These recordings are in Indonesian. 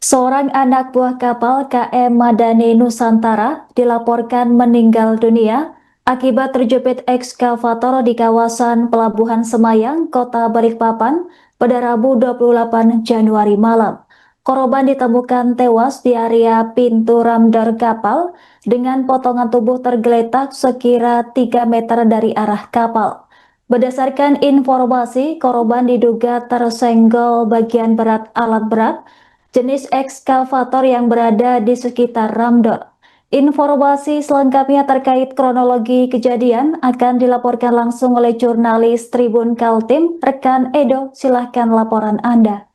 Seorang anak buah kapal KM Madani Nusantara dilaporkan meninggal dunia akibat terjepit ekskavator di kawasan Pelabuhan Semayang, Kota Balikpapan pada Rabu 28 Januari malam. Korban ditemukan tewas di area pintu ramdar kapal dengan potongan tubuh tergeletak sekira 3 meter dari arah kapal. Berdasarkan informasi, korban diduga tersenggol bagian berat alat berat jenis ekskavator yang berada di sekitar Ramdor. Informasi selengkapnya terkait kronologi kejadian akan dilaporkan langsung oleh jurnalis Tribun Kaltim, rekan Edo. Silahkan laporan Anda.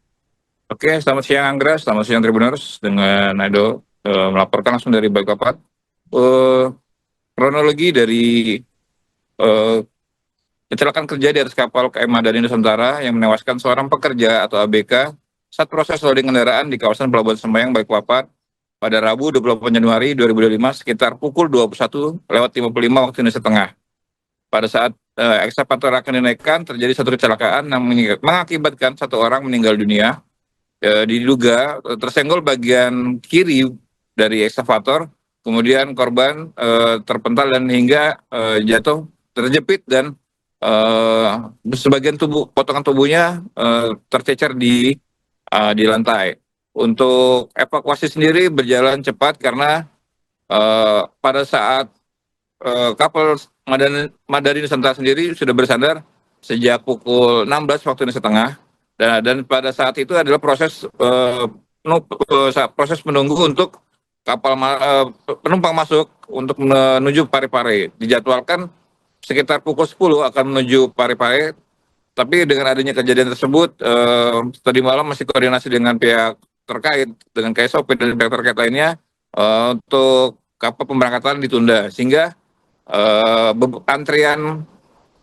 Oke, selamat siang Anggra, selamat siang Tribuners dengan Edo melaporkan langsung dari Balikpapan. Kronologi dari eh, kecelakaan kerja di atas kapal KM Madani Nusantara yang menewaskan seorang pekerja atau ABK saat proses loading kendaraan di kawasan Pelabuhan Semayang Balikpapan pada Rabu 28 Januari 2025 sekitar pukul 21:55 waktu Indonesia Tengah. Pada saat ekskavator akan dinaikkan, terjadi satu kecelakaan yang mengakibatkan satu orang meninggal dunia. Diduga tersenggol bagian kiri dari ekskavator, kemudian korban terpental dan hingga jatuh terjepit dan sebagian potongan tubuhnya tercecer di lantai. Untuk evakuasi sendiri berjalan cepat karena pada saat kapal Madani Nusantara sendiri sudah bersandar sejak pukul 16 waktu Indonesia Tengah, dan pada saat itu adalah proses menunggu untuk penumpang masuk untuk menuju Parepare. Dijadwalkan sekitar pukul 10 akan menuju Parepare, tapi dengan adanya kejadian tersebut tadi malam masih koordinasi dengan pihak terkait, dengan KSOP dan pihak terkait lainnya, untuk kapal pemberangkatan ditunda, sehingga antrian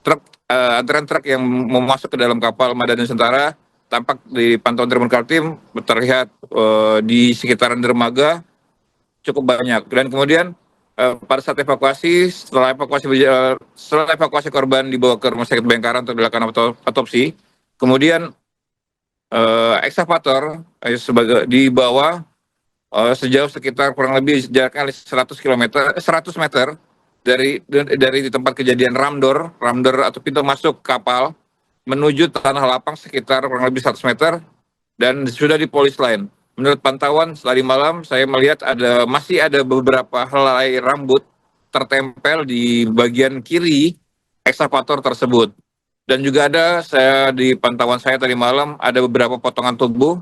truk yang mau masuk ke dalam kapal Madani Nusantara tampak di pantauan Tribun Kaltim terlihat di sekitaran dermaga cukup banyak. Dan kemudian pada saat evakuasi, setelah evakuasi korban dibawa ke Rumah Sakit Bayangkara untuk dilakukan otopsi, kemudian ekskavator dibawa sejauh sekitar kurang lebih jaraknya 100 meter dari tempat kejadian ramdor atau pintu masuk kapal menuju tanah lapang sekitar kurang lebih 100 meter dan sudah di polis line. Menurut pantauan tadi malam saya melihat masih ada beberapa helai rambut tertempel di bagian kiri ekskavator tersebut. Dan juga di pantauan saya tadi malam ada beberapa potongan tubuh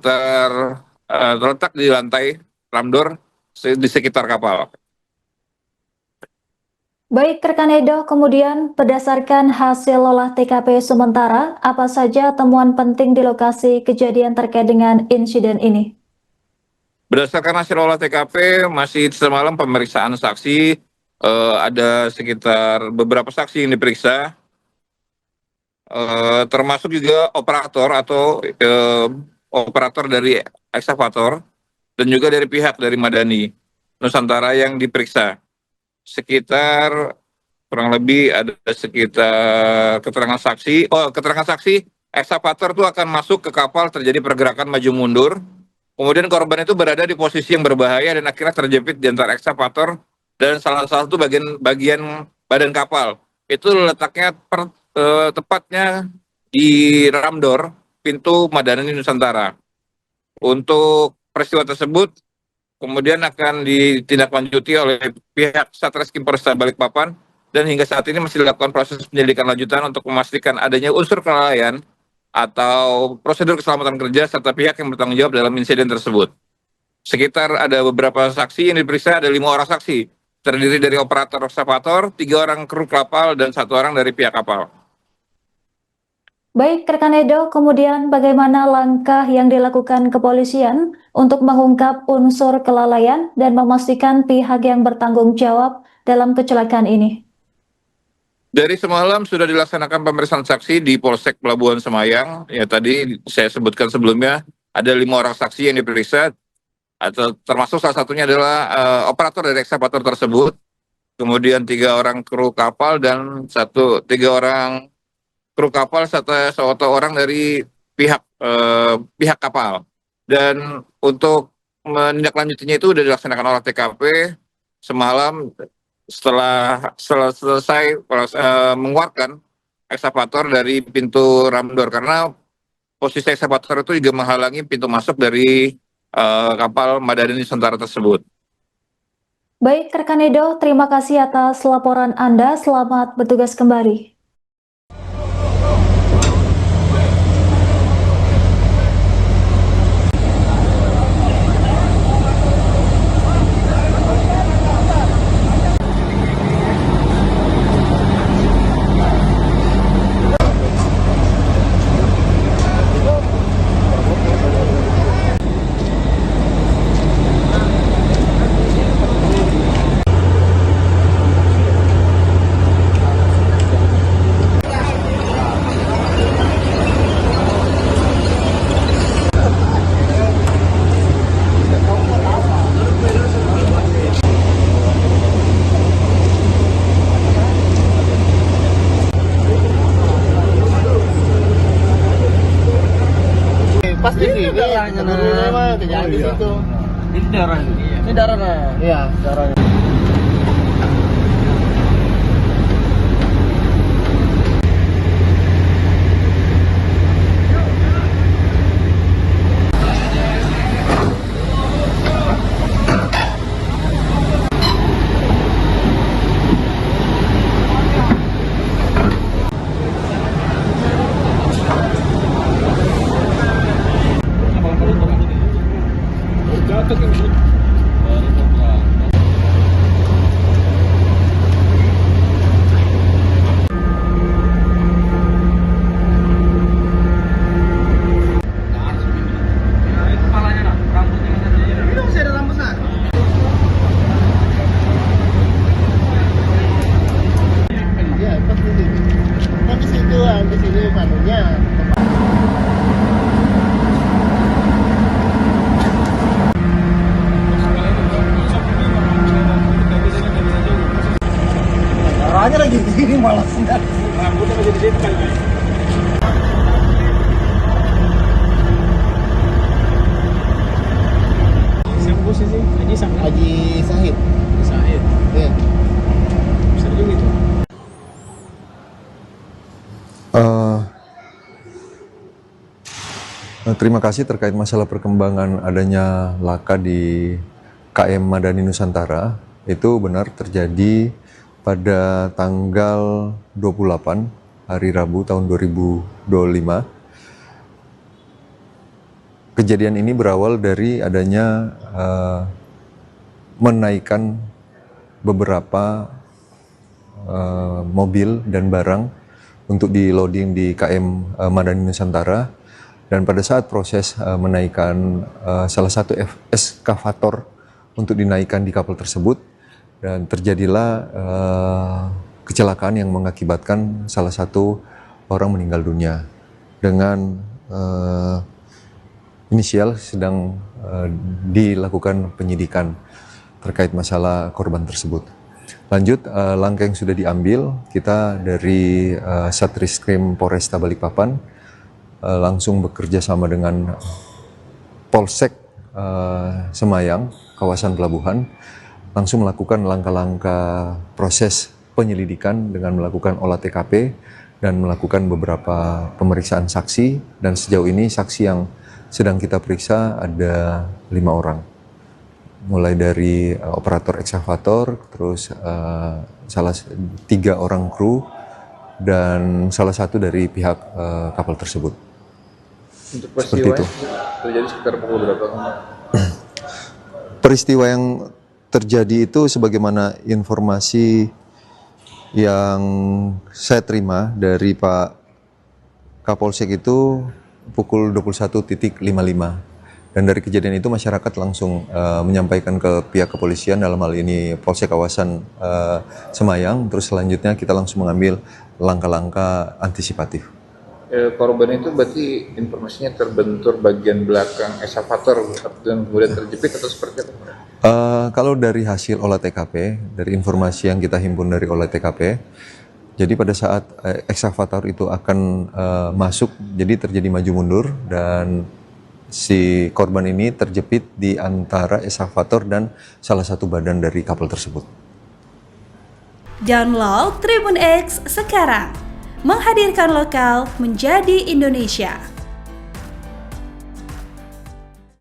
terletak di lantai ramdor di sekitar kapal. Baik, rekan Edo, kemudian berdasarkan hasil olah TKP sementara, apa saja temuan penting di lokasi kejadian terkait dengan insiden ini? Berdasarkan hasil olah TKP, masih semalam pemeriksaan saksi, ada sekitar beberapa saksi yang diperiksa, termasuk juga operator dari ekskavator, dan juga dari pihak dari Madani Nusantara yang diperiksa. Sekitar kurang lebih ada sekitar keterangan saksi, ekskavator itu akan masuk ke kapal, terjadi pergerakan maju mundur. Kemudian korban itu berada di posisi yang berbahaya dan akhirnya terjepit di antara ekskavator dan salah satu bagian badan kapal. Itu letaknya tepatnya di ramdor pintu Madani Nusantara. Untuk peristiwa tersebut kemudian akan ditindaklanjuti oleh pihak Satreskrim Polresta Balikpapan, dan hingga saat ini masih dilakukan proses penyelidikan lanjutan untuk memastikan adanya unsur kelalaian atau prosedur keselamatan kerja serta pihak yang bertanggung jawab dalam insiden tersebut. Sekitar ada beberapa saksi yang diperiksa, ada 5 orang saksi, terdiri dari operator ekskavator, 3 orang kru kapal, dan 1 orang dari pihak kapal. Baik, rekan Edo, kemudian bagaimana langkah yang dilakukan kepolisian untuk mengungkap unsur kelalaian dan memastikan pihak yang bertanggung jawab dalam kecelakaan ini? Dari semalam sudah dilaksanakan pemeriksaan saksi di Polsek Pelabuhan Semayang. Ya, tadi saya sebutkan sebelumnya ada 5 orang saksi yang diperiksa, atau termasuk salah satunya adalah operator dari ekskavator tersebut. Kemudian 3 orang kru kapal dan 3 orang kru kapal serta 1 orang dari pihak kapal. Dan untuk menindaklanjutinya itu sudah dilaksanakan olah TKP semalam setelah selesai mengeluarkan ekskavator dari pintu ramdor, karena posisi ekskavator itu juga menghalangi pintu masuk dari kapal Madani Nusantara tersebut. Baik, rekan Edo, terima kasih atas laporan Anda. Selamat bertugas kembali. Pas di sini sebenarnya mah kejadian di situ. Ini darah ini. Ini darahnya. Iya, darahnya. Iya, pas di sini. Kan di situ kan, di sini manunya. Darahnya lagi di sini malah enggak. Rambutnya lagi di sini kan. Siapa bos sih? Haji Sam. Haji Sahid. Said. Iya. Besar juga itu. Terima kasih terkait masalah perkembangan adanya laka di KM Madani Nusantara. Itu benar terjadi pada tanggal 28 hari Rabu tahun 2025. Kejadian ini berawal dari adanya menaikkan beberapa mobil dan barang untuk di loading di KM Madani Nusantara. Dan pada saat proses menaikkan salah satu eskavator untuk dinaikkan di kapal tersebut, dan terjadilah kecelakaan yang mengakibatkan salah satu orang meninggal dunia dengan inisial sedang dilakukan penyidikan terkait masalah korban tersebut. Lanjut, langkah yang sudah diambil, kita dari Satreskrim Polresta Balikpapan langsung bekerja sama dengan Polsek Semayang, kawasan pelabuhan, langsung melakukan langkah-langkah proses penyelidikan dengan melakukan olah TKP dan melakukan beberapa pemeriksaan saksi. Dan sejauh ini saksi yang sedang kita periksa ada 5 orang. Mulai dari operator ekskavator, terus 3 orang kru, dan salah satu dari pihak kapal tersebut. Untuk Seperti itu. terjadi sekitar pukul berapa? Peristiwa yang terjadi itu sebagaimana informasi yang saya terima dari Pak Kapolsek itu pukul 21.55. Dan dari kejadian itu masyarakat langsung menyampaikan ke pihak kepolisian, dalam hal ini Polsek kawasan Semayang. Terus selanjutnya kita langsung mengambil langkah-langkah antisipatif. Korban itu berarti informasinya terbentur bagian belakang ekskavator dan kemudian terjepit atau seperti apa? Kalau dari hasil olah TKP, dari informasi yang kita himpun dari olah TKP, jadi pada saat ekskavator itu akan masuk, jadi terjadi maju mundur, dan si korban ini terjepit di antara eskavator dan salah satu badan dari kapal tersebut. Download Tribun X sekarang, menghadirkan lokal menjadi Indonesia.